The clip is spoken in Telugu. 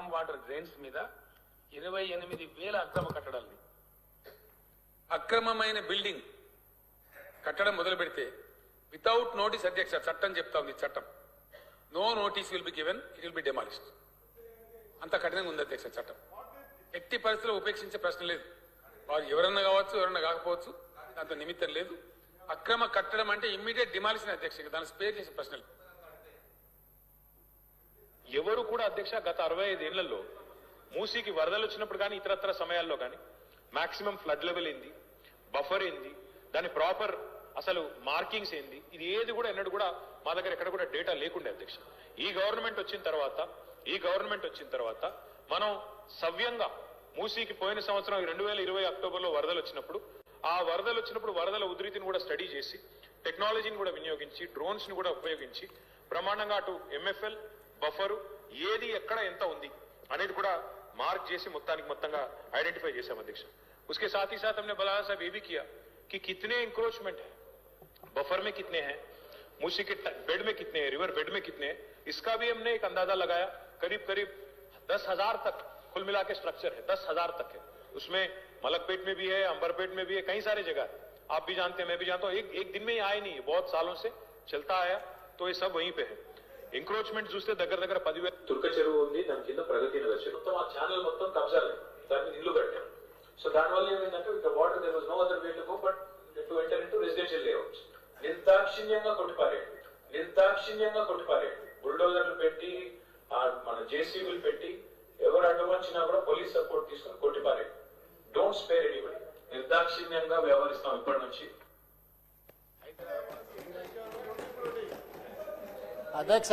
స్టామ్ వాటర్ డ్రైన్స్ మీద 28,000 అక్రమ కట్టడాలని. అక్రమమైన బిల్డింగ్ కట్టడం మొదలు పెడితే వితౌట్ నోటీస్, అధ్యక్ష చట్టం చెప్తా ఉంది, చట్టం no notice will be given, it will be demolished. అంత కఠినంగా ఉంది అధ్యక్ష చట్టం. ఎట్టి పరిస్థితుల్లో ఉపేక్షించే ప్రశ్న లేదు. వారు ఎవరన్నా కావచ్చు, ఎవరన్నా కాకపోవచ్చు, దాంతో నిమిత్తం లేదు. అక్రమ కట్టడం అంటే ఇమ్మీడియట్ డిమాలిషన్ అధ్యక్ష, దాన్ని స్పేర్ చేసే ప్రశ్నలు. ఎవరు కూడా అధ్యక్ష గత 65 ఏళ్లలో మూసీకి వరదలు వచ్చినప్పుడు కానీ ఇతరత్ర సమయాల్లో కానీ మాక్సిమం ఫ్లడ్ లెవెల్ ఏంది, బఫర్ ఏంది, దాని ప్రాపర్ అసలు మార్కింగ్స్ ఏంది, ఇది ఏది కూడా ఎన్నడూ కూడా మా దగ్గర ఎక్కడ కూడా డేటా లేకుండే అధ్యక్ష. ఈ గవర్నమెంట్ వచ్చిన తర్వాత మనం సవ్యంగా మూసీకి పోయిన సంవత్సరం 2020 అక్టోబర్లో వరదలు వచ్చినప్పుడు వరదల ఉధృతిని కూడా స్టడీ చేసి టెక్నాలజీని కూడా వినియోగించి డ్రోన్స్ ని కూడా ఉపయోగించి బ్రహ్మాండంగా అటు ఎంఎఫ్ఎల్ బఫరు ఏది ఎక్కడ ఎంత ఉంది అనేది కూడా మార్క్ చేసి మొత్తంగా ఐడెంటిఫై చేశాం అధ్యక్ష. उसके साथ ही साथ हमने बलाया साहब ये भी किया कि कितने इंक्रोचमेंट है, बफर में कितने हैं, मूसी के बेड में कितने हैं, रिवर बेड में कितने हैं, इसका भी हमने एक अंदाजा लगाया. करीब 10,000 तक कुल मिला के स्ट्रक्चर है, 10,000 तक है. उसमें मलकपेट में भी है, अंबरपेट में भी है, कई सारी जगह है. आप भी जानते हैं, मैं भी जानता हूं. एक दिन में ही आए नहीं, बहुत सालों से चलता आया, तो ये सब वहीं पे है. ఎంక్రోచ్మెంట్ చూస్తే దగ్గర 10,000. తుర్క చెరువు ఉంది, దాని కింద ప్రగతి నగర్ చెరువు మొత్తం ఆ ఛానల్ మొత్తం కబ్జాలే, దాని మీద ఇల్లు కట్టారు. సో దానివల్ల ఏమైందంటే with water there was no other way to go but to enter into residential layouts. నిర్దాక్షిణ్యంగా కొట్టిపారేయండి బుల్డోజర్లు పెట్టి మన జేసీబీలు పెట్టి ఎవరు అడ్డు వచ్చినా కూడా పోలీస్ సపోర్ట్ తీసుకుని కొట్టిపారేయండి. Don't spare anybody. నిర్దాక్షిణ్యంగా వ్యవహరిస్తాం ఇప్పటి నుంచి. అధ్యక్ష